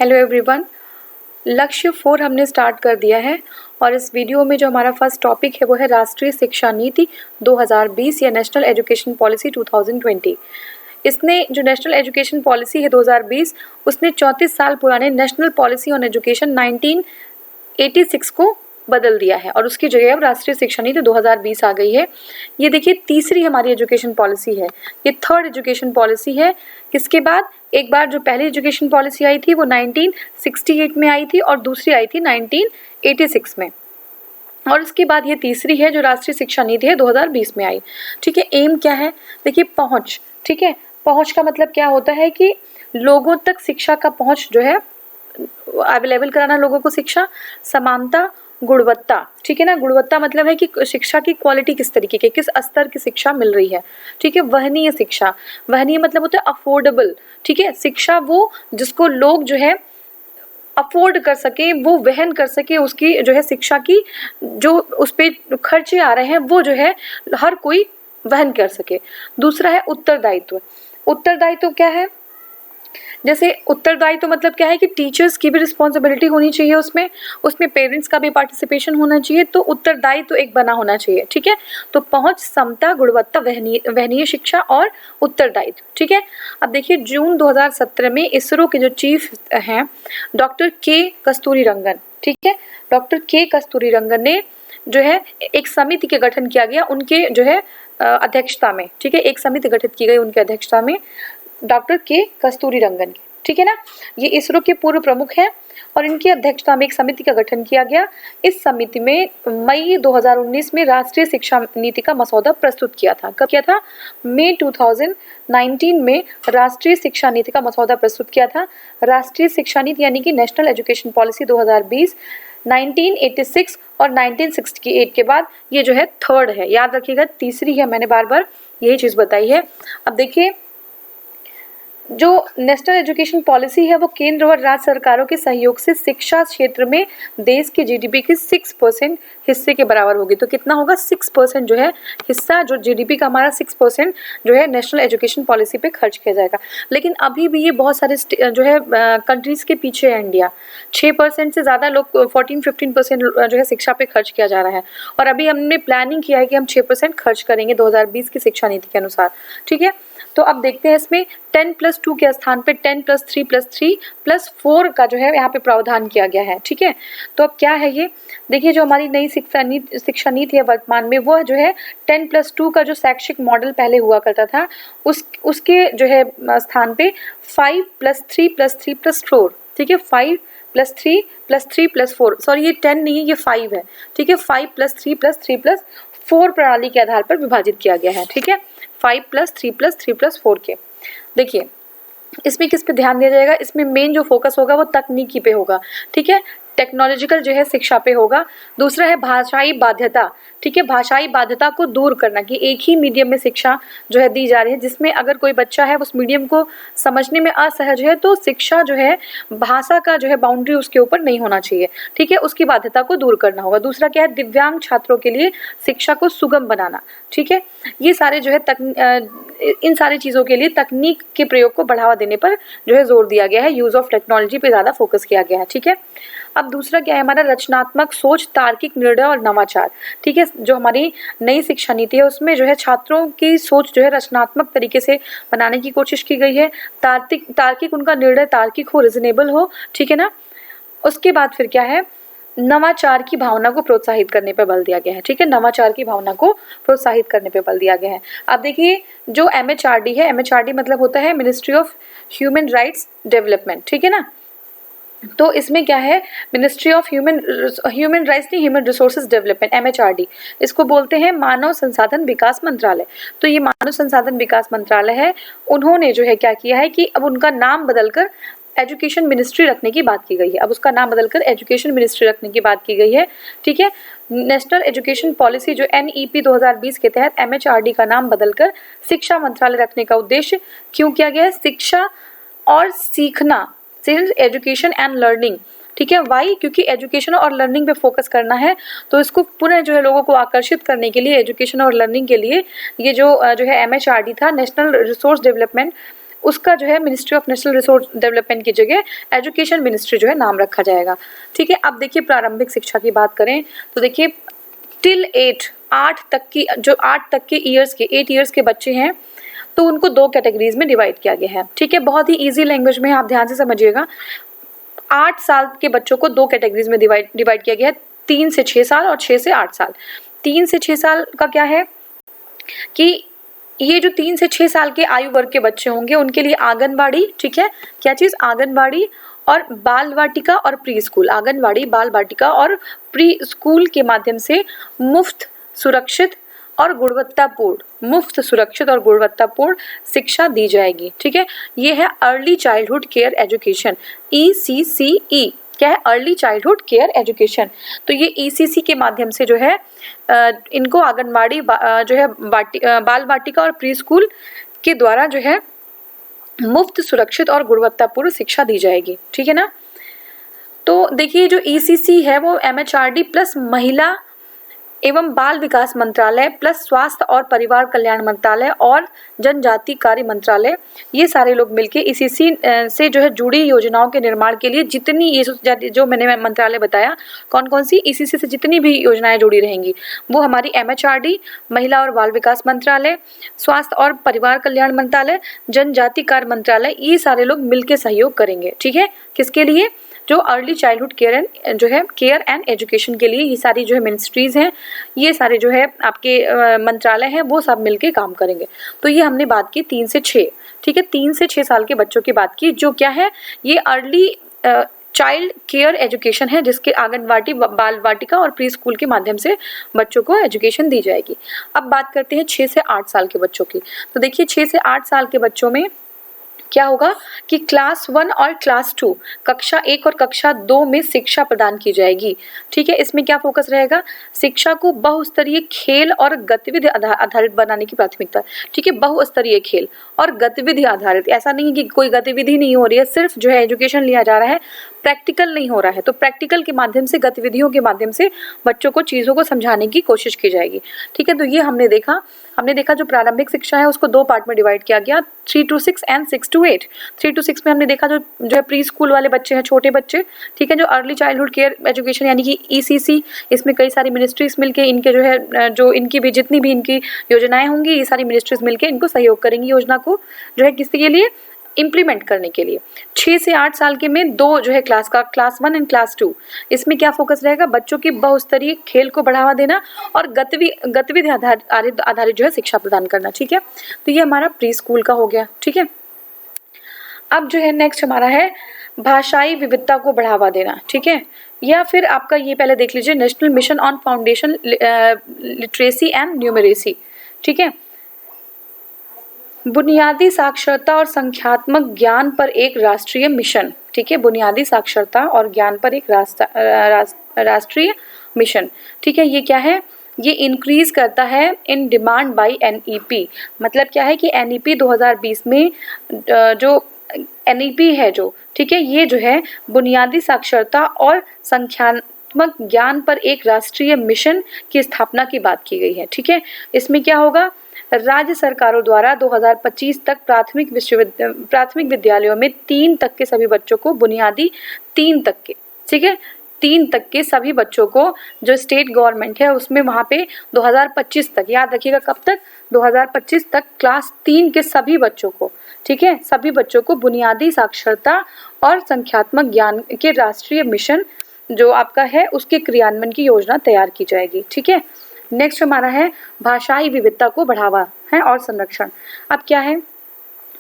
Hello everyone, लक्ष्य 4 हमने start कर दिया है और इस वीडियो में जो हमारा फर्स्ट टॉपिक है वो है राष्ट्रीय शिक्षा नीति 2020 या नेशनल एजुकेशन पॉलिसी 2020। इसने जो नेशनल एजुकेशन पॉलिसी है 2020 उसने 34 साल पुराने नेशनल पॉलिसी ऑन एजुकेशन 1986 को बदल दिया है और उसकी जगह अब राष्ट्रीय शिक्षा नीति 2020 आ गई है। ये देखिए तीसरी हमारी एजुकेशन पॉलिसी है, ये थर्ड एजुकेशन पॉलिसी है। किसके बाद एक बार जो पहली एजुकेशन पॉलिसी आई थी वो 1968 में आई थी और दूसरी आई थी 1986 में, और उसके बाद ये तीसरी है जो राष्ट्रीय शिक्षा नीति है 2020 में आई। ठीक है, एम क्या है? देखिए पहुंच। ठीक है, पहुंच का मतलब क्या होता है कि लोगों तक शिक्षा का पहुंच जो है अवेलेबल कराना, लोगों को शिक्षा, समानता, गुणवत्ता। ठीक है ना, गुणवत्ता मतलब है कि शिक्षा की क्वालिटी किस तरीके की, किस स्तर की शिक्षा मिल रही है। ठीक है, वहनीय शिक्षा, वहनीय मतलब होता है अफोर्डेबल। ठीक है, शिक्षा वो जिसको लोग जो है अफोर्ड कर सके, वो वहन कर सके, उसकी जो है शिक्षा की जो उस पर खर्चे आ रहे हैं वो जो है हर कोई वहन कर सके। दूसरा है उत्तरदायित्व। उत्तरदायित्व क्या है? जैसे उत्तरदायित्व तो मतलब क्या है कि टीचर्स की भी रिस्पॉन्सिबिलिटी होनी चाहिए, उसमें पेरेंट्स का भी पार्टिसिपेशन होना चाहिए, तो उत्तरदायित्व तो एक बना होना चाहिए। ठीक है, तो पहुंच, समता, गुणवत्ता, वहनीय शिक्षा और उत्तरदायित्व। ठीक है, अब देखिए जून 2017 में इसरो के जो चीफ हैं डॉक्टर के कस्तूरीरंगन, ठीक है, डॉक्टर के कस्तूरीरंगन ने जो है एक समिति के गठन किया गया उनके जो है अध्यक्षता में। ठीक है, एक समिति गठित की गई उनके अध्यक्षता में डॉक्टर के कस्तूरीरंगन की। ठीक है ना, ये इसरो के पूर्व प्रमुख हैं और इनकी अध्यक्षता में एक समिति का गठन किया गया। इस समिति में मई 2019 में राष्ट्रीय शिक्षा नीति का मसौदा प्रस्तुत किया था। कब किया था? मई 2019 में राष्ट्रीय शिक्षा नीति का मसौदा प्रस्तुत किया था। राष्ट्रीय शिक्षा नीति यानी कि नेशनल एजुकेशन पॉलिसी 2020 1986 और 1968 के बाद ये जो है थर्ड है, याद रखिएगा, तीसरी है, मैंने बार बार यही चीज बताई है। अब देखिए जो नेशनल एजुकेशन पॉलिसी है वो केंद्र और राज्य सरकारों के सहयोग से शिक्षा क्षेत्र में देश के जीडीपी के 6% हिस्से के बराबर होगी। तो कितना होगा? 6% जो है हिस्सा, जो जीडीपी का हमारा 6% जो है नेशनल एजुकेशन पॉलिसी पे खर्च किया जाएगा। लेकिन अभी भी ये बहुत सारे जो है कंट्रीज के पीछे है इंडिया। 6% से ज़्यादा लोग 14-15% जो है शिक्षा पे खर्च किया जा रहा है और अभी हमने प्लानिंग किया है कि हम 6% खर्च करेंगे 2020 की शिक्षा नीति के अनुसार। ठीक है, तो अब देखते हैं इसमें 10+2 के स्थान पे 10+3+3+4 का जो है यहाँ पे प्रावधान किया गया है। ठीक है, तो अब क्या है ये? देखिए जो हमारी नई शिक्षा नीति है वर्तमान में वो जो है 10+2 का जो शैक्षिक मॉडल पहले हुआ करता था उसके जो है स्थान पे 5+3+3+4। ठीक है, 5+3+3+4, सॉरी ये 10 नहीं है, ये 5 है। ठीक है, 5+3+3+4 प्रणाली के आधार पर विभाजित किया गया है। ठीक है, 5+3+3+4 के। देखिए इसमें किस पे ध्यान दिया जाएगा? इसमें मेन जो फोकस होगा वो तकनीकी पे होगा। ठीक है, टेक्नोलॉजिकल जो है शिक्षा पे होगा। दूसरा है भाषाई बाध्यता। ठीक है, भाषाई बाध्यता को दूर करना कि एक ही मीडियम में शिक्षा जो है दी जा रही है, जिसमें अगर कोई बच्चा है उस मीडियम को समझने में असहज है तो शिक्षा जो है भाषा का जो है बाउंड्री उसके ऊपर नहीं होना चाहिए। ठीक है, उसकी बाध्यता को दूर करना होगा। दूसरा क्या है? दिव्यांग छात्रों के लिए शिक्षा को सुगम बनाना। ठीक है, ये सारे जो है इन सारी चीज़ों के लिए तकनीक के प्रयोग को बढ़ावा देने पर जो है जोर दिया गया है, यूज़ ऑफ टेक्नोलॉजी पे ज़्यादा फोकस किया गया है। ठीक है, अब दूसरा क्या है हमारा? रचनात्मक सोच, तार्किक निर्णय और नवाचार। ठीक है, जो हमारी नई शिक्षा नीति है उसमें जो है छात्रों की सोच जो है रचनात्मक तरीके से बनाने की कोशिश की गई है। तार्किक उनका निर्णय तार्किक हो, रिजनेबल हो। ठीक है ना, उसके बाद फिर क्या है? नवाचार की भावना को प्रोत्साहित करने पर बल दिया गया है। ठीक है, नवाचार की भावना को प्रोत्साहित करने पर बल दिया गया है। अब देखिए जो MHRD है, MHRD मतलब होता है ministry of human rights development. ठीक है ना, तो इसमें क्या है? मिनिस्ट्री ऑफ ह्यूमन राइट्स नहीं, ह्यूमन रिसोर्सेज डेवलपमेंट, MHRD, इसको बोलते हैं मानव संसाधन विकास मंत्रालय। तो ये मानव संसाधन विकास मंत्रालय है, उन्होंने जो है क्या किया है कि अब उनका नाम बदलकर एजुकेशन मिनिस्ट्री रखने की बात की गई है। अब उसका नाम बदलकर एजुकेशन मिनिस्ट्री रखने की बात की गई है। ठीक है, नेशनल एजुकेशन पॉलिसी जो NEP 2020 के तहत MHRD का नाम बदलकर शिक्षा मंत्रालय रखने का उद्देश्य क्यों किया गया है? शिक्षा और सीखना, एजुकेशन एंड लर्निंग। ठीक है, वाई? क्योंकि एजुकेशन और लर्निंग पे फोकस करना है, तो इसको पुनः जो है लोगों को आकर्षित करने के लिए एजुकेशन और लर्निंग के लिए ये जो है MHRD था, नेशनल रिसोर्स डेवलपमेंट उसका जो है ministry of national resource development की जगह एजुकेशन मिनिस्ट्री जो है नाम रखा जाएगा। ठीक है, अब देखिए प्रारंभिक शिक्षा की बात करें तो देखिए टिल 8 तक की जो 8 तक के ईयर्स के 8 ईयर्स के बच्चे हैं तो उनको 2 कैटेगरीज में डिवाइड किया गया है। ठीक है, बहुत ही इजी लैंग्वेज में आप ध्यान से समझिएगा। 8 साल के बच्चों को 2 कैटेगरीज में डिवाइड किया गया है, 3 से 6 साल और 6 से 8 साल। 3 से 6 साल का क्या है कि ये जो 3 से 6 साल के आयु वर्ग के बच्चे होंगे उनके लिए आंगनबाड़ी, ठीक है, क्या चीज़, आंगनबाड़ी और बाल वाटिका और प्री स्कूल, आंगनबाड़ी, बाल वाटिका और प्री स्कूल के माध्यम से मुफ्त सुरक्षित और गुणवत्तापूर्ण शिक्षा दी जाएगी। ठीक है, ये है early childhood care education, ECCE। क्या है, अर्ली चाइल्डहुड केयर एजुकेशन। तो ये ECC के माध्यम से जो है इनको आंगनबाड़ी जो है बाल वाटिका और प्री स्कूल के द्वारा जो है मुफ्त सुरक्षित और गुणवत्तापूर्ण शिक्षा दी जाएगी। ठीक है ना। तो देखिए जो ECC है वो MHRD प्लस महिला एवं बाल विकास मंत्रालय प्लस स्वास्थ्य और परिवार कल्याण मंत्रालय और जनजाति कार्य मंत्रालय, ये सारे लोग मिलके ECC से जो है जुड़ी योजनाओं के निर्माण के लिए जितनी ये जो मैंने मंत्रालय बताया कौन कौन सी ECC से जितनी भी योजनाएं जुड़ी रहेंगी वो हमारी MHRD महिला और बाल विकास मंत्रालय, स्वास्थ्य और परिवार कल्याण मंत्रालय, जनजाति कार्य मंत्रालय, ये सारे लोग मिलकर सहयोग करेंगे। ठीक है, किसके लिए, जो early childhood care and education के लिए ये सारी जो है मिनिस्ट्रीज हैं, ये सारे जो है आपके मंत्रालय हैं वो सब मिलके काम करेंगे। तो ये हमने बात की 3 से 6। ठीक है, 3 से 6 साल के बच्चों की बात की, जो क्या है ये अर्ली चाइल्ड केयर एजुकेशन है जिसके आंगनबाड़ी, बाल वाटिका और प्री स्कूल के माध्यम से बच्चों को एजुकेशन दी जाएगी। अब बात करते हैं 6 से 8 साल के बच्चों की। तो देखिए 6 से 8 साल के बच्चों में क्या होगा कि क्लास 1 और क्लास 2, कक्षा 1 और कक्षा 2 में शिक्षा प्रदान की जाएगी। ठीक है, इसमें क्या फोकस रहेगा, शिक्षा को बहुस्तरीय खेल और गतिविधि आधारित बनाने की प्राथमिकता। ठीक है, बहुस्तरीय खेल और गतिविधि आधारित, ऐसा नहीं है कि कोई गतिविधि नहीं हो रही है, सिर्फ जो है एजुकेशन लिया जा रहा है, प्रैक्टिकल नहीं हो रहा है। तो प्रैक्टिकल के माध्यम से, गतिविधियों के माध्यम से बच्चों को चीज़ों को समझाने की कोशिश की जाएगी। ठीक है, तो ये हमने देखा जो प्रारंभिक शिक्षा है उसको 2 पार्ट में डिवाइड किया गया, 3 to 6 एंड 6 to 8। 3 to 6 में हमने देखा जो है प्री स्कूल वाले बच्चे हैं, छोटे बच्चे। ठीक है, जो अर्ली चाइल्डहुड केयर एजुकेशन यानी कि ECC, इसमें कई सारी मिनिस्ट्रीज मिलके इनके जो है जो इनकी भी जितनी भी इनकी योजनाएं होंगी ये सारी मिनिस्ट्रीज मिलके इनको सहयोग करेंगी योजना को जो है किसी के लिए इम्प्लीमेंट करने के लिए। 6 से 8 साल के में 2 जो है क्लास 1 एंड क्लास 2, इसमें क्या फोकस रहेगा, बच्चों की बहुस्तरीय खेल को बढ़ावा देना और गतिविधि आधारित जो है शिक्षा प्रदान करना। ठीक है, तो ये हमारा प्री स्कूल का हो गया। ठीक है, अब जो है नेक्स्ट हमारा है भाषाई विविधता को बढ़ावा देना। ठीक है, या फिर आपका ये पहले देख लीजिए national mission on foundation literacy and numeracy. ठीक है, बुनियादी साक्षरता और संख्यात्मक ज्ञान पर एक राष्ट्रीय मिशन। ठीक है, बुनियादी साक्षरता और ज्ञान पर एक राष्ट्रीय मिशन। ठीक है, ये क्या है, ये इंक्रीज करता है इन डिमांड बाय NEP। मतलब क्या है कि NEP 2020 में जो NEP है जो, ठीक है, ये जो है बुनियादी साक्षरता और संख्यात्मक ज्ञान पर एक राष्ट्रीय मिशन की स्थापना की बात की गई है। ठीक है, इसमें क्या होगा, राज्य सरकारों द्वारा 2025 तक प्राथमिक विद्यालयों में 3 तक के सभी बच्चों को बुनियादी 3 तक के, ठीक है, 3 तक के सभी बच्चों को जो स्टेट गवर्नमेंट है उसमें वहाँ पे 2025 तक, याद रखिएगा कब तक, 2025 तक क्लास 3 के सभी बच्चों को, ठीक है, सभी बच्चों को बुनियादी साक्षरता और संख्यात्मक ज्ञान के राष्ट्रीय मिशन जो आपका है उसके क्रियान्वयन की योजना तैयार की जाएगी। ठीक है, नेक्स्ट हमारा है भाषाई विविधता को बढ़ावा है और संरक्षण। अब क्या है,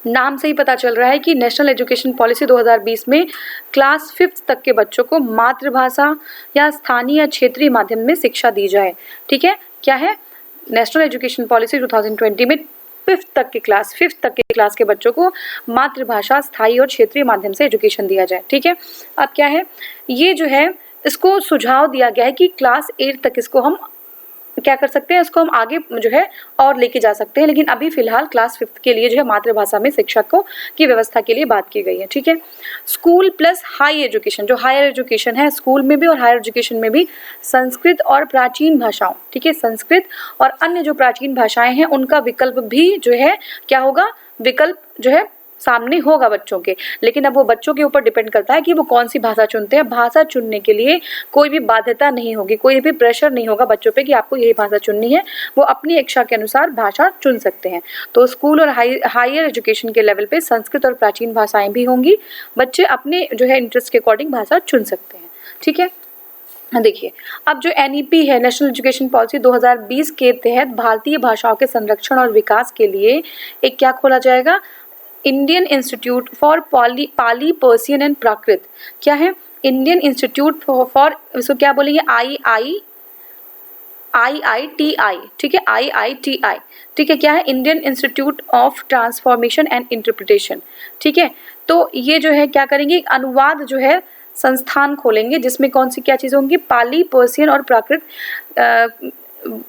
नाम से ही पता चल रहा है कि नेशनल एजुकेशन पॉलिसी 2020 में क्लास 5 तक के बच्चों को मातृभाषा या स्थानीय या क्षेत्रीय माध्यम में शिक्षा दी जाए। ठीक है, क्या है, नेशनल एजुकेशन पॉलिसी 2020 में 5th तक के क्लास के बच्चों को मातृभाषा, स्थायी और क्षेत्रीय माध्यम से एजुकेशन दिया जाए। ठीक है, अब क्या है, ये जो है इसको सुझाव दिया गया है कि क्लास 8 तक इसको हम क्या कर सकते हैं, इसको हम आगे जो है और लेके जा सकते हैं, लेकिन अभी फिलहाल क्लास 5 के लिए जो है मातृभाषा में शिक्षकों की व्यवस्था के लिए बात की गई है। ठीक है, स्कूल प्लस हाई एजुकेशन, जो हायर एजुकेशन है स्कूल में भी और हायर एजुकेशन में भी संस्कृत और प्राचीन भाषाओं, ठीक है, संस्कृत और अन्य जो प्राचीन भाषाएं हैं उनका विकल्प भी जो है क्या होगा, विकल्प जो है सामने होगा बच्चों के, लेकिन अब वो बच्चों के ऊपर डिपेंड करता है कि वो कौन सी भाषा चुनते हैं। भाषा चुनने के लिए कोई भी बाध्यता नहीं होगी, कोई भी प्रेशर नहीं होगा बच्चों पे कि आपको यही भाषा चुननी है, वो अपनी इच्छा के अनुसार भाषा चुन सकते हैं। तो स्कूल और हायर एजुकेशन के लेवल पे संस्कृत और प्राचीन भाषाएं भी होंगी, बच्चे अपने जो है इंटरेस्ट के अकॉर्डिंग भाषा चुन सकते हैं। ठीक है, देखिए अब जो एनईपी है, नेशनल एजुकेशन पॉलिसी 2020 के तहत भारतीय भाषाओं के संरक्षण और विकास के लिए एक क्या खोला जाएगा, Indian institute for Pali Persian and Prakrit. क्या है, इंडियन इंस्टीट्यूट फॉर इसको क्या बोलेंगे, IITI, ठीक है, IITI, ठीक है, क्या है, Indian institute of transformation and interpretation. ठीक है, तो ये जो है क्या करेंगे, अनुवाद जो है संस्थान खोलेंगे जिसमें कौन सी क्या चीज़ होंगी, पाली पर्सियन और प्राकृत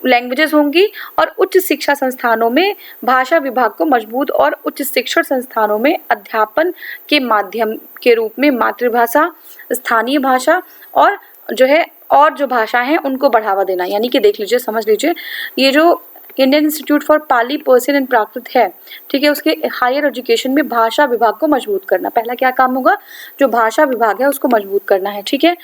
लैंग्वेजेस होंगी, और उच्च शिक्षा संस्थानों में भाषा विभाग को मजबूत और उच्च शिक्षण संस्थानों में अध्यापन के माध्यम के रूप में मातृभाषा, स्थानीय भाषा और जो है और जो भाषा हैं उनको बढ़ावा देना। यानी कि देख लीजिए, समझ लीजिए, ये जो Indian institute for Pali Persian and Prakrit है, ठीक है, उसके हायर एजुकेशन में भाषा विभाग को मजबूत करना। पहला क्या काम होगा, जो भाषा विभाग है उसको मजबूत करना है। ठीक है,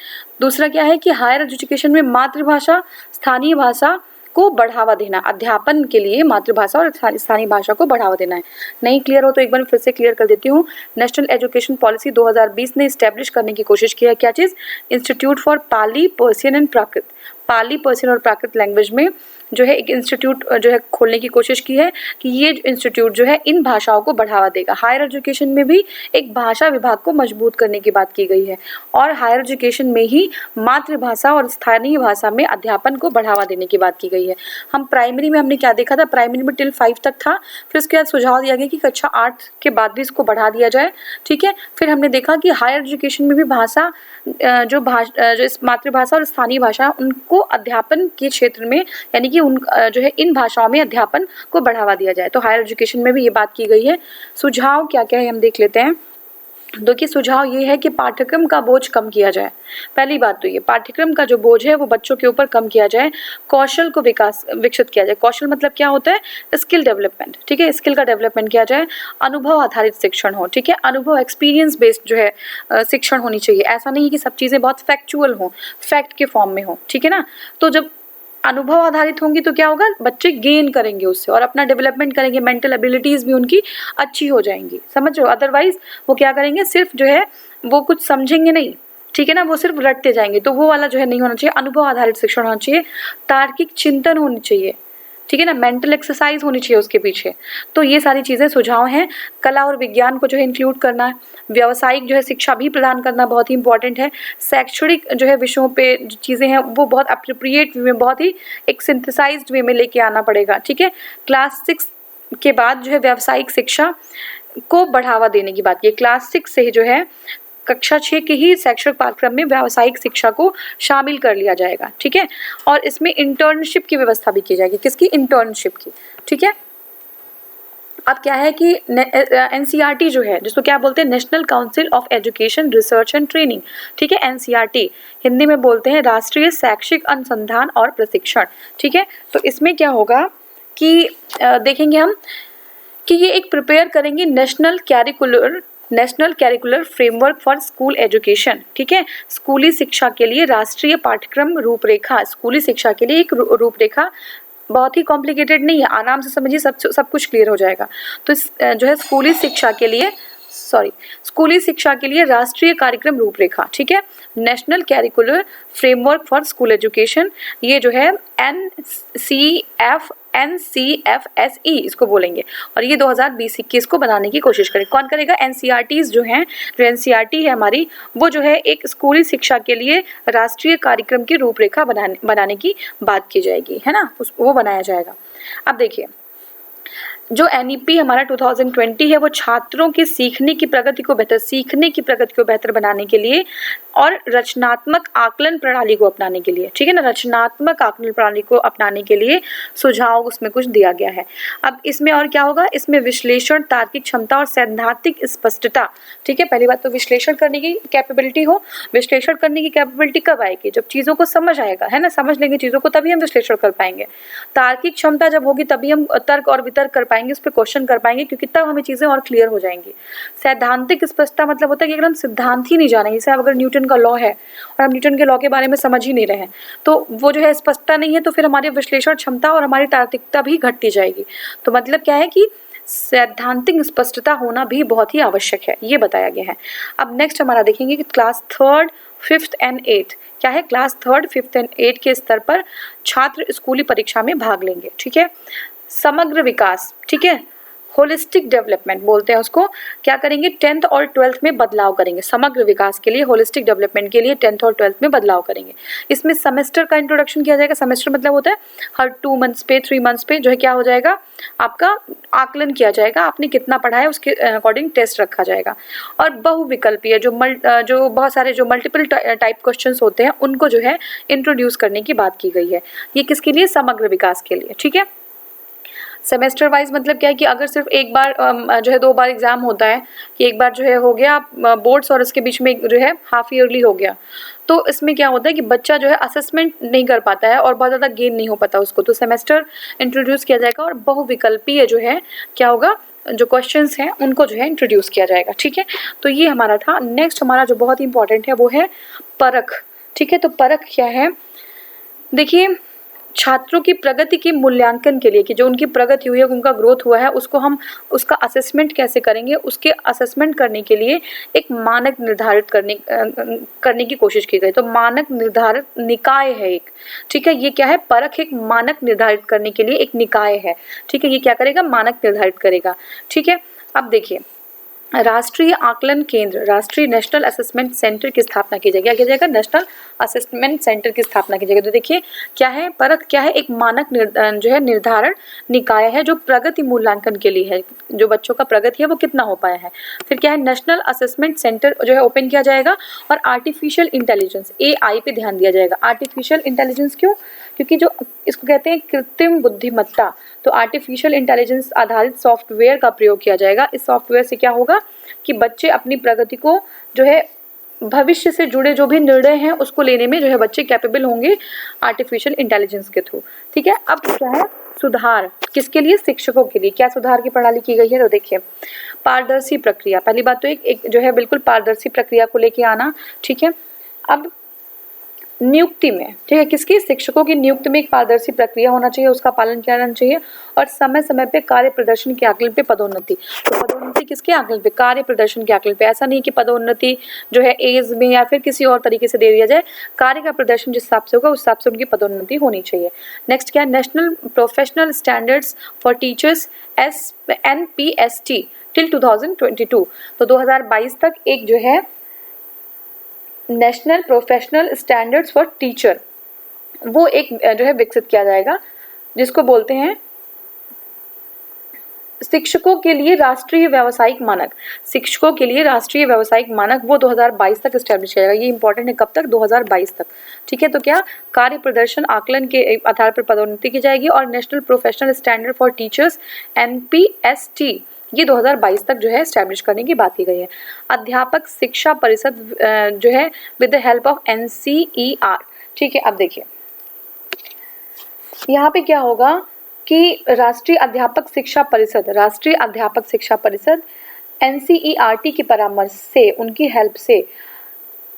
दूसरा क्या है कि हायर एजुकेशन में मातृभाषा, स्थानीय भाषा को बढ़ावा देना, अध्यापन के लिए मातृभाषा और स्थानीय भाषा को बढ़ावा देना है। नहीं क्लियर हो तो एक बार फिर से क्लियर कर देती हूँ। नेशनल एजुकेशन पॉलिसी 2020 ने इस्टेब्लिश करने की कोशिश की है क्या चीज़, institute for Pali Persian and Prakrit, Pali Persian और प्राकृत लैंग्वेज में जो है एक इंस्टीट्यूट जो है खोलने की कोशिश की है कि ये इंस्टीट्यूट जो है इन भाषाओं को बढ़ावा देगा। हायर एजुकेशन में भी एक भाषा विभाग को मजबूत करने की बात की गई है, और हायर एजुकेशन में ही मातृभाषा और स्थानीय भाषा में अध्यापन को बढ़ावा देने की बात की गई है। हम प्राइमरी में हमने क्या देखा था, प्राइमरी में टिल 5 तक था, फिर उसके बाद सुझाव दिया गया कि कक्षा 8 के बाद भी इसको बढ़ा दिया जाए। ठीक है, फिर हमने देखा कि हायर एजुकेशन में भी भाषा जो मातृभाषा और स्थानीय भाषा उनको अध्यापन के क्षेत्र में, यानी कि उन जो है इन भाषाओं में अध्यापन को बढ़ावा दिया जाए। तो हायर एजुकेशन में भी ये बात की गई है। सुझाव क्या क्या है हम देख लेते हैं। देखिए, सुझाव ये है कि पाठ्यक्रम का बोझ कम किया जाए। पहली बात तो ये पाठ्यक्रम का जो बोझ है वो बच्चों के ऊपर कम किया जाए। कौशल को विकसित किया जाए। कौशल मतलब क्या होता है, स्किल डेवलपमेंट। ठीक है, स्किल का डेवलपमेंट किया जाए। अनुभव आधारित शिक्षण हो। ठीक है, अनुभव एक्सपीरियंस बेस्ड जो है शिक्षण होनी चाहिए। ऐसा नहीं है कि सब चीज़ें बहुत फैक्चुअल हो, फैक्ट के फॉर्म में हो। ठीक है ना, तो जब अनुभव आधारित होंगी तो क्या होगा, बच्चे गेन करेंगे उससे और अपना डेवलपमेंट करेंगे, मेंटल एबिलिटीज़ भी उनकी अच्छी हो जाएंगी। समझ रहे हो, अदरवाइज वो क्या करेंगे, सिर्फ जो है वो कुछ समझेंगे नहीं। ठीक है ना, वो सिर्फ रटते जाएंगे, तो वो वाला जो है नहीं होना चाहिए। अनुभव आधारित शिक्षण होना चाहिए। तार्किक चिंतन होनी चाहिए। ठीक है ना, मेंटल एक्सरसाइज होनी चाहिए उसके पीछे। तो ये सारी चीज़ें सुझाव हैं। कला और विज्ञान को जो है इंक्लूड करना है। व्यावसायिक जो है शिक्षा भी प्रदान करना बहुत ही इंपॉर्टेंट है। शैक्षणिक जो है विषयों पे जो चीज़ें हैं वो बहुत अप्रोप्रिएट वे में, बहुत ही एक सिंथेसाइज्ड वे में लेके आना पड़ेगा। ठीक है, क्लास 6 के बाद जो है व्यावसायिक शिक्षा को बढ़ावा देने की बात की। क्लास 6 से ही जो है कक्षा 6 के ही शैक्षणिक पाठ्यक्रम में व्यावसायिक शिक्षा को शामिल कर लिया जाएगा। ठीक है, और इसमें इंटर्नशिप की व्यवस्था भी की जाएगी। किसकी, इंटर्नशिप की। ठीक है, अब क्या है कि NCERT जो है, जिसको क्या बोलते हैं, national council of education research and training. ठीक है, NCERT हिंदी में बोलते हैं राष्ट्रीय शैक्षिक अनुसंधान और प्रशिक्षण। ठीक है, तो इसमें क्या होगा कि देखेंगे हम कि ये एक प्रिपेयर करेंगे national curricular framework for school education. ठीक है, स्कूली शिक्षा के लिए राष्ट्रीय पाठ्यक्रम रूपरेखा। स्कूली शिक्षा के लिए एक रूपरेखा, बहुत ही कॉम्प्लिकेटेड नहीं है, आराम से समझिए, सब कुछ क्लियर हो जाएगा। तो जो है स्कूली शिक्षा के लिए राष्ट्रीय कार्यक्रम रूपरेखा। ठीक है, national curricular framework for school education, ये जो है NCFSE इसको बोलेंगे, और ये 2020-21 को बनाने की कोशिश करें। कौन करेगा, NCERTs जो हैं, जो NCERT है हमारी, वो जो है एक स्कूली शिक्षा के लिए राष्ट्रीय कार्यक्रम की रूपरेखा बनाने की बात की जाएगी, है ना, वो बनाया जाएगा। अब देखिए, जो NEP हमारा 2020 है वो छात्रों के सीखने की प्रगति को बेहतर बनाने के लिए और रचनात्मक आकलन प्रणाली को अपनाने के लिए। ठीक है ना, रचनात्मक आकलन प्रणाली को अपनाने के लिए सुझाव उसमें कुछ दिया गया है। अब इसमें और क्या होगा, इसमें विश्लेषण, तार्किक क्षमता और सैद्धांतिक स्पष्टता। ठीक है, पहली बात तो विश्लेषण करने की कैपेबिलिटी हो। विश्लेषण करने की कैपेबिलिटी कब आएगी, जब चीज़ों को समझ आएगा, है ना, समझ लेंगे चीज़ों को तभी हम विश्लेषण कर पाएंगे। तार्किक क्षमता जब होगी तभी हम तर्क और वितर्क कर पाएंगे, उस पर क्वेश्चन कर पाएंगे, क्योंकि तब हमें चीज़ें और क्लियर हो जाएंगी। सैद्धांतिक स्पष्टता मतलब होता है कि अगर हम सिद्धांत ही नहीं जानेंगे, जैसे अगर न्यूटन का लॉ है और हम न्यूटन के लॉ के बारे में समझ ही नहीं रहे हैं, तो वो जो है स्पष्टता नहीं है, तो फिर हमारी विश्लेषण क्षमता और हमारी तार्किकता भी घटती जाएगी। तो मतलब क्या है कि सैद्धांतिक स्पष्टता होना भी बहुत ही आवश्यक है, ये बताया गया है। अब नेक्स्ट हमारा देखेंगे कि class 3rd, 5th and 8th क्या है। Class 3rd, 5th and 8th के स्तर पर छात्र स्कूली परीक्षा में भाग लेंगे, ठीक है। समग्र विकास, ठीक है, होलिस्टिक डेवलपमेंट बोलते हैं उसको, क्या करेंगे 10th और 12th में बदलाव करेंगे। समग्र विकास के लिए, होलिस्टिक डेवलपमेंट के लिए 10th और 12th में बदलाव करेंगे। इसमें सेमेस्टर का इंट्रोडक्शन किया जाएगा। सेमेस्टर मतलब होता है हर 2 मंथ्स पे, 3 मंथ्स पे जो है क्या हो जाएगा, आपका आकलन किया जाएगा, आपने कितना पढ़ा है उसके अकॉर्डिंग टेस्ट रखा जाएगा। और बहुविकल्पीय जो बहुत सारे जो मल्टीपल टाइप क्वेश्चंस होते हैं उनको जो है इंट्रोड्यूस करने की बात की गई है। ये किसके लिए, समग्र विकास के लिए, ठीक है। सेमेस्टर वाइज मतलब क्या है कि अगर सिर्फ एक बार जो है 2 बार एग्जाम होता है, कि एक बार जो है हो गया बोर्ड्स और उसके बीच में जो है हाफ ईयरली हो गया, तो इसमें क्या होता है कि बच्चा जो है असेसमेंट नहीं कर पाता है और बहुत ज़्यादा गेन नहीं हो पाता उसको, तो सेमेस्टर इंट्रोड्यूस किया जाएगा और बहुविकल्पीय जो है क्या होगा, जो क्वेश्चंस हैं उनको जो है इंट्रोड्यूस किया जाएगा, ठीक है। तो ये हमारा था। नेक्स्ट हमारा जो बहुत इंपॉर्टेंट है वो है परख, ठीक है। तो परख क्या है, देखिए छात्रों की प्रगति के मूल्यांकन के लिए, कि जो उनकी प्रगति हुई है, उनका ग्रोथ हुआ है, उसको हम उसका असेसमेंट कैसे करेंगे, उसके असेसमेंट करने के लिए एक मानक निर्धारित करने की कोशिश की गई। तो मानक निर्धारित निकाय है एक, ठीक है। ये क्या है, परख एक मानक निर्धारित करने के लिए एक निकाय है, ठीक है। ये क्या करेगा, मानक निर्धारित करेगा, ठीक है। अब देखिए राष्ट्रीय आकलन केंद्र, राष्ट्रीय नेशनल असेसमेंट सेंटर की स्थापना की जाएगी। क्या किया जाएगा, नेशनल असेसमेंट सेंटर की स्थापना की जाएगी। तो देखिए क्या है, परख क्या है, एक मानक जो है निर्धारण निकाय है जो प्रगति मूल्यांकन के लिए है, जो बच्चों का प्रगति है वो कितना हो पाया है। फिर क्या है, नेशनल असेसमेंट सेंटर जो है ओपन किया जाएगा और आर्टिफिशियल इंटेलिजेंस AI पे ध्यान दिया जाएगा। आर्टिफिशियल इंटेलिजेंस क्यों, क्योंकि जो इसको कहते हैं कृत्रिम बुद्धिमत्ता, तो आर्टिफिशियल इंटेलिजेंस आधारित सॉफ्टवेयर का प्रयोग किया जाएगा। इस सॉफ्टवेयर से क्या होगा कि बच्चे अपनी प्रगति को जो है भविष्य से जुड़े जो भी निर्णय हैं उसको लेने में जो है बच्चे कैपेबल होंगे आर्टिफिशियल इंटेलिजेंस के थ्रू, ठीक है। अब क्या है, सुधार किसके लिए, शिक्षकों के लिए। क्या सुधार की प्रणाली की गई है, तो देखिए पारदर्शी प्रक्रिया, पहली बात तो एक जो है बिल्कुल पारदर्शी प्रक्रिया को लेके आना, ठीक है। अब नियुक्ति में, ठीक है, किसकी, शिक्षकों की नियुक्ति में एक पारदर्शी प्रक्रिया होना चाहिए, उसका पालन किया जाना चाहिए। और समय समय पे कार्य प्रदर्शन के आकलन पे पदोन्नति, तो पदोन्नति किसके आकलन पे, कार्य प्रदर्शन के आकलन पे। ऐसा नहीं कि पदोन्नति जो है एज में या फिर किसी और तरीके से दे दिया जाए, कार्य का प्रदर्शन जिस हिसाब से होगा उस हिसाब से उनकी पदोन्नति होनी चाहिए। नेक्स्ट क्या है, national professional standards for teachers NPST till 2022, तो 2022 तक एक जो है national professional standards for teacher वो एक जो है विकसित किया जाएगा, जिसको बोलते हैं शिक्षकों के लिए राष्ट्रीय व्यावसायिक मानक। शिक्षकों के लिए राष्ट्रीय व्यावसायिक मानक वो 2022 तक एस्टेब्लिश किया जाएगा। ये इंपॉर्टेंट है, कब तक, 2022 तक, ठीक है। तो क्या, कार्य प्रदर्शन आकलन के आधार पर पदोन्नति की जाएगी। और national professional standard for teachers NPST ये 2022 तक जो है एस्टैब्लिश करने की बात की गई है। अध्यापक शिक्षा परिषद जो है with the help of NCER, ठीक है। अब देखिए यहाँ पे क्या होगा कि राष्ट्रीय अध्यापक शिक्षा परिषद NCERT के परामर्श से, उनकी हेल्प से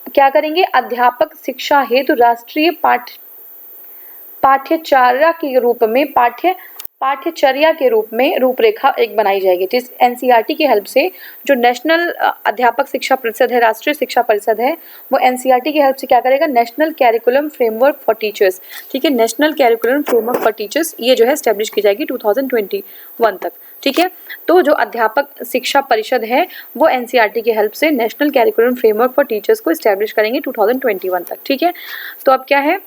क्या करेंगे, अध्यापक शिक्षा हेतु राष्ट्रीय पाठ्यचर्या के रूप में पाठ्यचर्या के रूप में रूपरेखा एक बनाई जाएगी। जिस NCERT की हेल्प से जो नेशनल अध्यापक शिक्षा परिषद है, राष्ट्रीय शिक्षा परिषद है, वो NCERT की हेल्प से क्या करेगा, national curriculum framework for teachers, ठीक है। National curriculum framework for teachers ये जो है एस्टेब्लिश की जाएगी 2021 तक, ठीक है। तो जो अध्यापक शिक्षा परिषद है वो NCERT की हेल्प से national curriculum framework for teachers को एस्टेब्लिश करेंगे 2021 तक, ठीक है। तो अब क्या है,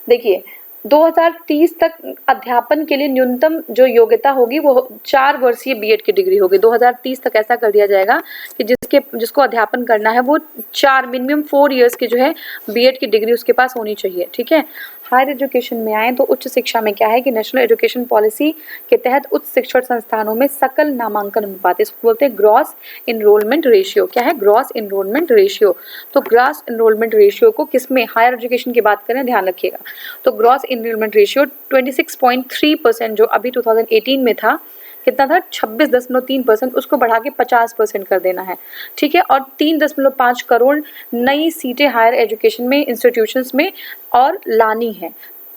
देखिए 2030 तक अध्यापन के लिए न्यूनतम जो योग्यता होगी वो 4 वर्षीय B.Ed की डिग्री होगी। 2030 तक ऐसा कर दिया जाएगा कि जिस जिसको अध्यापन करना है वो 4 मिनिमम 4 इयर्स की जो है बीएड की डिग्री उसके पास होनी चाहिए, ठीक है। हायर एजुकेशन में आए तो उच्च शिक्षा में क्या है कि नेशनल एजुकेशन पॉलिसी के तहत उच्च शिक्षण संस्थानों में सकल नामांकन अनुपात, इसको बोलते हैं ग्रॉस इनरोलमेंट रेशियो। क्या है? Gross enrolment ratio. तो ग्रॉस इनरोलमेंट रेशियो को किसमें, हायर एजुकेशन की बात करें, ध्यान रखिएगा। तो ग्रॉस इनरोलमेंट रेशियो 26.3% जो अभी 2018 में था, कितना था? 26.3%, उसको बढ़ा के 50% कर देना है, ठीक है। और 3.5 करोड़ नई सीटें हायर एजुकेशन में इंस्टीट्यूशंस में और लानी है।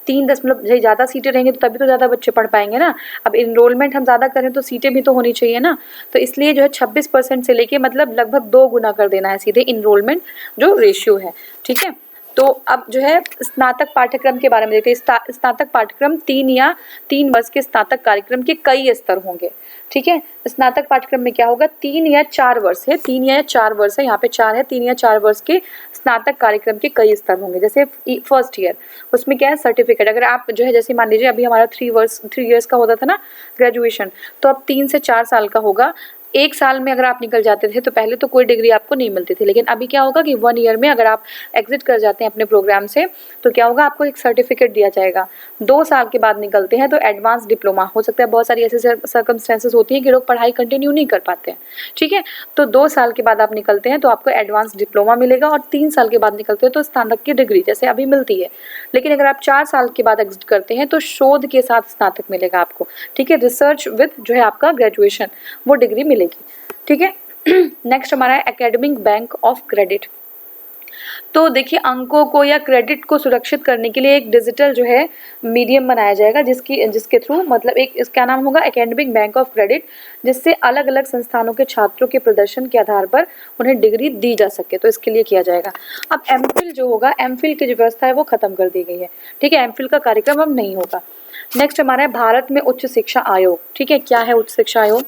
3 ज़्यादा सीटें रहेंगी तो तभी तो ज़्यादा बच्चे पढ़ पाएंगे ना। अब इनरोलमेंट हम ज़्यादा करें तो सीटें भी तो होनी चाहिए ना। तो इसलिए जो है 26% से लेके मतलब लगभग 2 गुना कर देना है सीधे इनरोलमेंट जो रेशियो है, ठीक है। तो अब जो है स्नातक पाठ्यक्रम के बारे में देखते हैं। स्नातक पाठ्यक्रम 3 वर्ष के स्नातक कार्यक्रम के कई स्तर होंगे, ठीक है। स्नातक पाठ्यक्रम में क्या होगा? 3 या 4 वर्ष है, 3 या 4 वर्ष है, यहाँ पे 4 है। 3 या 4 वर्ष के स्नातक कार्यक्रम के कई स्तर होंगे। जैसे फर्स्ट ईयर, उसमें क्या है? सर्टिफिकेट। अगर आप जो है जैसे मान लीजिए अभी हमारा 3 इयर्स का होता था ना ग्रेजुएशन, तो अब 3 से 4 साल का होगा। 1 साल में अगर आप निकल जाते थे तो पहले तो कोई डिग्री आपको नहीं मिलती थी, लेकिन अभी क्या होगा कि 1 ईयर में अगर आप एग्जिट कर जाते हैं अपने प्रोग्राम से तो क्या होगा? आपको एक सर्टिफिकेट दिया जाएगा। 2 साल के बाद निकलते हैं तो एडवांस डिप्लोमा हो सकता है। बहुत सारी ऐसी सर्कमस्टेंसेस होती हैं कि लोग पढ़ाई कंटिन्यू नहीं कर पाते हैं, ठीक है। तो 2 साल के बाद आप निकलते हैं तो आपको एडवांस डिप्लोमा मिलेगा, और 3 साल के बाद निकलते हैं तो स्नातक की डिग्री जैसे अभी मिलती है। लेकिन अगर आप 4 साल के बाद एग्जिट करते हैं तो शोध के साथ स्नातक मिलेगा आपको, ठीक है। रिसर्च विद जो है आपका ग्रेजुएशन, वो डिग्री मिलेगी, ठीक है। नेक्स्ट हमारा है एकेडमिक बैंक ऑफ क्रेडिट। तो देखिए अंकों को या क्रेडिट को सुरक्षित करने के लिए एक डिजिटल जो है मीडियम बनाया जाएगा, जिसके थ्रू मतलब एक इसका नाम होगा एकेडमिक बैंक ऑफ क्रेडिट, जिससे अलग अलग संस्थानों के छात्रों के प्रदर्शन के आधार पर उन्हें डिग्री दी जा सके। तो इसके लिए किया जाएगा। अब एमफिल जो होगा, एमफिल की जो व्यवस्था है वो खत्म कर दी गई है, ठीक है। एमफिल का कार्यक्रम अब नहीं होगा। नेक्स्ट हमारा है भारत में उच्च शिक्षा आयोग, ठीक है। क्या है उच्च शिक्षा आयोग?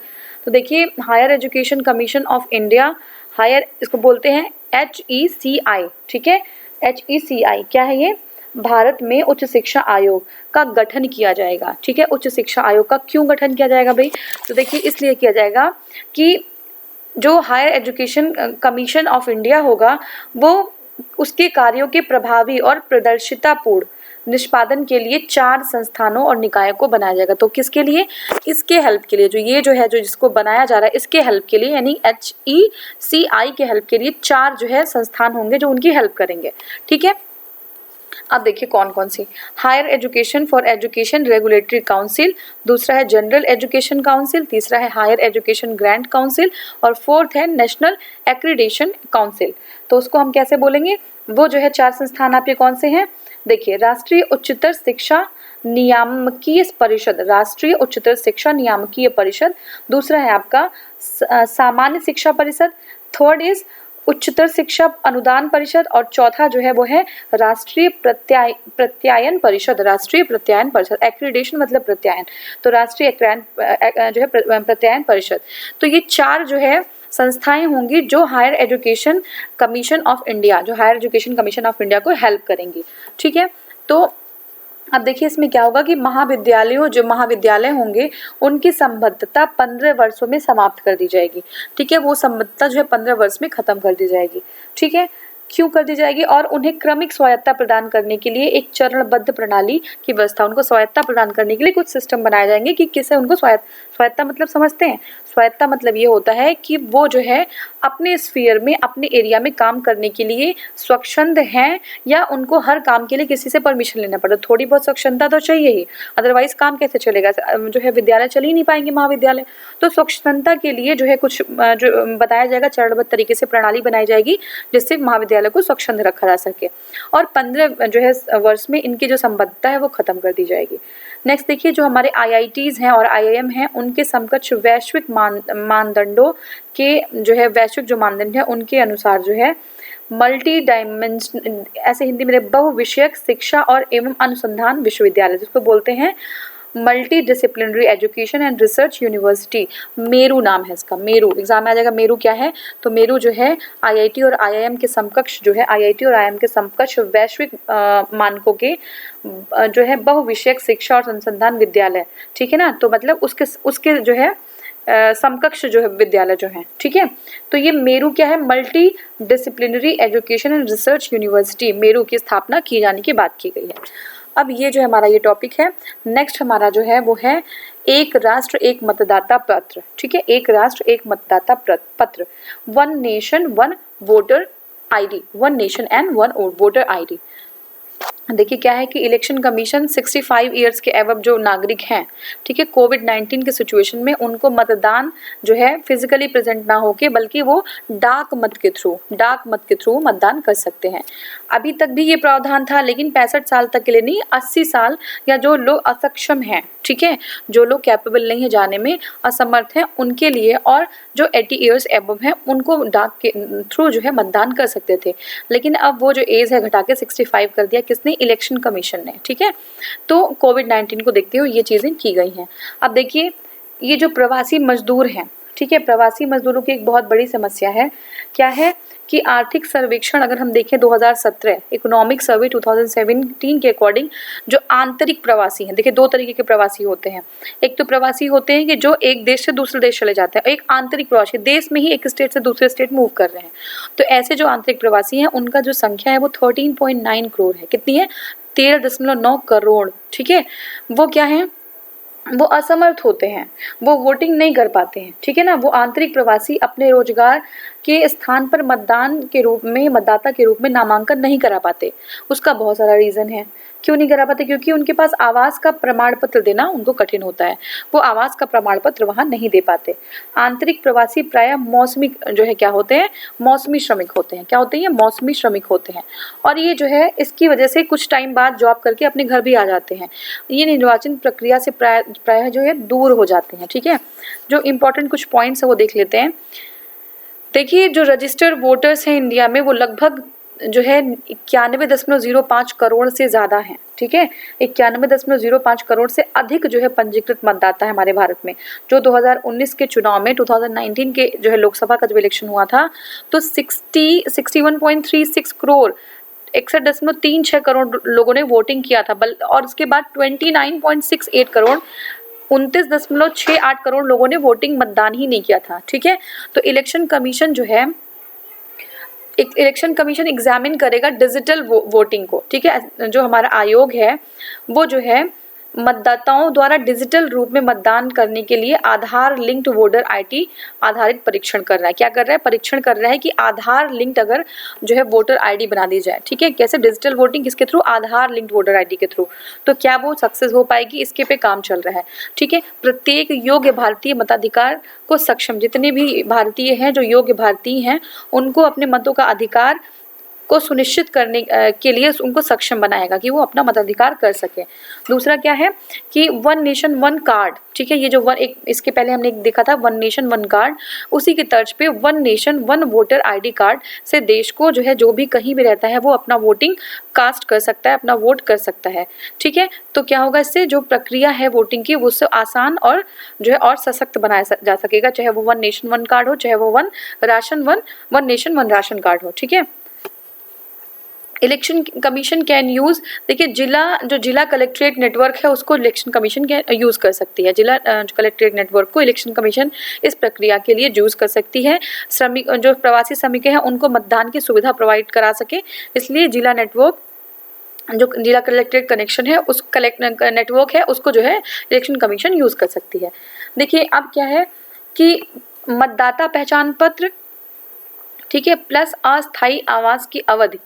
तो देखिए higher education commission of India, higher इसको बोलते हैं HECI, ठीक है। HECI क्या है? ये भारत में उच्च शिक्षा आयोग का गठन किया जाएगा, ठीक है। उच्च शिक्षा आयोग का क्यों गठन किया जाएगा भाई? तो देखिए इसलिए किया जाएगा कि जो higher education commission of India होगा वो उसके कार्यों के प्रभावी और प्रदर्शितापूर्ण निष्पादन के लिए 4 संस्थानों और निकायों को बनाया जाएगा। तो किसके लिए? इसके हेल्प के लिए, जो जिसको बनाया जा रहा है इसके हेल्प के लिए, यानी HECI के हेल्प के लिए 4 जो है संस्थान होंगे जो उनकी हेल्प करेंगे, ठीक है। अब देखिए कौन कौन सी। Higher education for education regulatory council, दूसरा है जनरल एजुकेशन काउंसिल, तीसरा है हायर एजुकेशन ग्रांट काउंसिल, और फोर्थ है नेशनल एक्रीडेशन काउंसिल। तो उसको हम कैसे बोलेंगे? वो जो है 4 संस्थान आपके कौन से हैं? देखिए राष्ट्रीय उच्चतर शिक्षा नियामकीय परिषद, राष्ट्रीय उच्चतर शिक्षा नियामकीय परिषद, दूसरा है आपका सामान्य शिक्षा परिषद, थर्ड इज उच्चतर शिक्षा अनुदान परिषद, और चौथा जो है वो है राष्ट्रीय प्रत्यायन परिषद, राष्ट्रीय प्रत्यायन परिषद। एक्रीडेशन मतलब प्रत्यायन, तो राष्ट्रीय जो है प्रत्यायन परिषद। तो ये 4 जो है संस्थाएं होंगी जो higher education commission of India, जो higher education commission of India को हेल्प करेंगी, ठीक है। तो अब देखिए इसमें क्या होगा कि जो महाविद्यालय होंगे उनकी संबद्धता 15 वर्षों में समाप्त कर दी जाएगी, ठीक है। वो संबद्धता जो है 15 वर्ष में खत्म कर दी जाएगी, ठीक है। क्यों कर दी जाएगी? और उन्हें क्रमिक स्वायत्ता प्रदान करने के लिए एक चरणबद्ध प्रणाली की व्यवस्था, उनको स्वायत्ता प्रदान करने के लिए कुछ सिस्टम बनाए जाएंगे कि किससे उनको स्वायत्ता मतलब समझते हैं? स्वायत्ता मतलब ये होता है कि वो जो है अपने स्फीयर में, अपने एरिया में काम करने के लिए स्वच्छंद हैं, या उनको हर काम के लिए किसी से परमिशन लेना पड़ता है। थोड़ी बहुत स्वच्छंदता तो चाहिए ही, अदरवाइज काम कैसे चलेगा? जो है विद्यालय चल ही नहीं पाएंगे महाविद्यालय। तो स्वच्छंदता के लिए जो है कुछ जो बताया जाएगा, चरणबद्ध तरीके से प्रणाली बनाई जाएगी जिससे महाविद्यालय को स्वच्छंद रखा जा सके, और 15 जो है वर्ष में इनकी जो संबद्धता है वो खत्म कर दी जाएगी। नेक्स्ट देखिए जो हमारे IITs हैं और IIM हैं उनके समकक्ष वैश्विक मानदंडों के जो है वैश्विक जो मानदंड है उनके अनुसार जो है मल्टी डायमेंशन, ऐसे हिंदी में बहुविषयक शिक्षा और एवं अनुसंधान विश्वविद्यालय, जिसको बोलते हैं multi disciplinary education and research university. Meru नाम है इसका, मेरू एग्जाम में आ जाएगा। मेरू क्या है? तो मेरू जो है IIT और IIM के समकक्ष जो है, IIT और IIM के समकक्ष वैश्विक मानकों के जो है बहुविषयक शिक्षा और अनुसंधान विद्यालय, ठीक है ना। तो मतलब उसके जो है समकक्ष जो है विद्यालय जो है, ठीक है। तो ये मेरू क्या है, multi disciplinary education and research university Meru की स्थापना की जाने की बात की गई है। अब ये जो है हमारा ये टॉपिक है। नेक्स्ट हमारा जो है वो है एक राष्ट्र एक मतदाता पत्र, ठीक है। एक राष्ट्र एक मतदाता पत्र, one nation one voter ID, one nation and one voter ID. देखिए क्या है कि इलेक्शन कमीशन 65 ईयर्स के एबव जो नागरिक हैं, ठीक है, कोविड-19 के सिचुएशन में उनको मतदान जो है फिजिकली प्रेजेंट ना होके बल्कि वो डाक मत के थ्रू मतदान कर सकते हैं। अभी तक भी ये प्रावधान था, लेकिन 65 साल तक के लिए नहीं, 80 साल या जो लोग असक्षम हैं, ठीक है, जो लोग कैपेबल नहीं है जाने में, असमर्थ हैं, उनके लिए, और जो 80 ईयर्स एबव हैं उनको डाक के थ्रू जो है मतदान कर सकते थे। लेकिन अब वो जो एज है घटा के 65 कर दिया, किसने, इलेक्शन कमीशन ने, ठीक है। तो कोविड-19 को देखते हुए ये चीज़ें की गई हैं। अब देखिए ये जो प्रवासी मजदूर हैं, ठीक है, प्रवासी मजदूरों की एक बहुत बड़ी समस्या है। क्या है कि आर्थिक सर्वेक्षण अगर हम देखें 2017 इकोनॉमिक सर्वे 2017 के अकॉर्डिंग जो आंतरिक प्रवासी हैं, देखिए दो तरीके के प्रवासी होते हैं। एक तो प्रवासी होते हैं कि जो एक देश से दूसरे देश चले जाते हैं, एक आंतरिक प्रवासी देश में ही एक स्टेट से दूसरे स्टेट मूव कर रहे हैं। तो ऐसे जो आंतरिक प्रवासी हैं उनका जो संख्या है वो 13.9 करोड़ है। कितनी है, 13.9 करोड़, ठीक है। वो क्या है, वो असमर्थ होते हैं, वो वोटिंग नहीं कर पाते हैं, ठीक है ना। वो आंतरिक प्रवासी अपने रोजगार के स्थान पर मतदान के रूप में, मतदाता के रूप में नामांकन नहीं करा पाते। उसका बहुत सारा रीज़न है क्यों नहीं करा पाते, क्योंकि उनके पास आवास का प्रमाण पत्र देना उनको कठिन होता है, वो आवास का प्रमाण पत्र वहाँ नहीं दे पाते। आंतरिक प्रवासी प्रायः मौसमी जो है क्या होते हैं, मौसमी श्रमिक होते हैं। क्या होते हैं, मौसमी श्रमिक होते हैं। और ये जो है इसकी वजह से कुछ टाइम बाद जॉब करके अपने घर भी आ जाते हैं। ये निर्वाचन प्रक्रिया से प्रायः जो है दूर हो जाते हैं, ठीक है। जो इम्पोर्टेंट कुछ पॉइंट्स है वो देख लेते हैं। देखिए जो रजिस्टर्ड वोटर्स हैं इंडिया में वो लगभग जो है 91.05 करोड़ से ज़्यादा हैं, ठीक है। 91.05 करोड़ से अधिक जो है पंजीकृत मतदाता है हमारे भारत में। जो 2019 के चुनाव में 2019 के जो है लोकसभा का जब इलेक्शन हुआ था तो 61.36 करोड़ 61.36 करोड़ लोगों ने वोटिंग किया था, और उसके बाद 29.68 करोड़ 29.68 करोड़ लोगों ने वोटिंग मतदान ही नहीं किया था, ठीक है। तो इलेक्शन कमीशन जो है, इलेक्शन कमीशन एग्जामिन करेगा डिजिटल वोटिंग को, ठीक है। जो हमारा आयोग है वो जो है मतदाताओं द्वारा डिजिटल रूप में मतदान करने के लिए आधार लिंक्ड वोटर आईडी आधारित परीक्षण कर रहा है। क्या कर रहा है, परीक्षण कर रहा है कि आधार लिंक्ड अगर जो है वोटर आईडी बना दी जाए, ठीक है। कैसे, डिजिटल वोटिंग किसके थ्रू, आधार लिंक्ड वोटर आईडी के थ्रू। तो क्या वो सक्सेस हो पाएगी, इसके पे काम चल रहा है, ठीक है। प्रत्येक योग्य भारतीय मताधिकार को सक्षम, जितने भी भारतीय हैं जो योग्य भारतीय हैं उनको अपने मतों का अधिकार को सुनिश्चित करने के लिए उनको सक्षम बनाएगा कि वो अपना मताधिकार कर सके। दूसरा क्या है कि वन नेशन वन कार्ड, ठीक है। ये जो वन, एक इसके पहले हमने एक देखा था वन नेशन वन कार्ड, उसी की तर्ज पे one nation one voter ID card से देश को जो है जो भी कहीं भी रहता है वो अपना वोटिंग कास्ट कर सकता है, अपना वोट कर सकता है, ठीक है। तो क्या होगा, इससे जो प्रक्रिया है वोटिंग की वो उससे आसान और जो है और सशक्त बनाया जा सकेगा, चाहे वो वन नेशन वन कार्ड हो, चाहे वो one nation one ration card हो, ठीक है। इलेक्शन कमीशन कैन यूज़, देखिए जिला कलेक्ट्रेट नेटवर्क है उसको इलेक्शन कमीशन यूज़ कर सकती है। जिला कलेक्ट्रेट नेटवर्क को इलेक्शन कमीशन इस प्रक्रिया के लिए यूज़ कर सकती है। श्रमिक जो प्रवासी श्रमिक हैं उनको मतदान की सुविधा प्रोवाइड करा सके, इसलिए जिला नेटवर्क जो जिला कलेक्ट्रेट कनेक्शन है उस नेटवर्क है उसको जो है इलेक्शन कमीशन यूज़ कर सकती है। देखिए अब क्या है कि मतदाता पहचान पत्र, ठीक है, प्लस अस्थायी आवास की अवधि।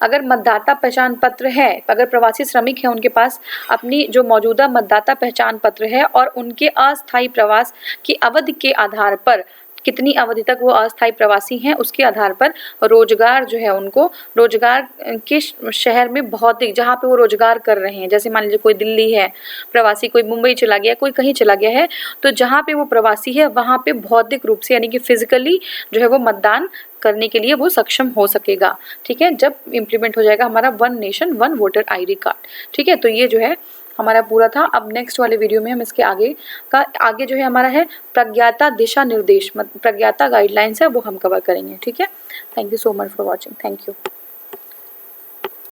अगर मतदाता पहचान पत्र है, अगर प्रवासी श्रमिक हैं उनके पास अपनी जो मौजूदा मतदाता पहचान पत्र है और उनके अस्थायी प्रवास की अवधि के आधार पर कितनी अवधि तक वो अस्थायी प्रवासी हैं उसके आधार पर रोजगार जो है उनको रोजगार के शहर में भौतिक जहाँ पे वो रोजगार कर रहे हैं, जैसे मान लीजिए कोई दिल्ली है प्रवासी, कोई मुंबई चला गया, कोई कहीं चला गया है, तो जहाँ पे वो प्रवासी है वहाँ पे भौतिक रूप से यानी कि फिजिकली जो है वो मतदान करने के लिए वो सक्षम हो सकेगा, ठीक है, जब इम्प्लीमेंट हो जाएगा हमारा one nation one voter ID card, ठीक है। तो ये जो है हमारा पूरा था। अब नेक्स्ट वाले वीडियो में हम इसके आगे जो है हमारा है प्रज्ञाता दिशा निर्देश, प्रज्ञाता गाइडलाइंस है वो हम कवर करेंगे, ठीक है। Thank you so much for watching, thank you.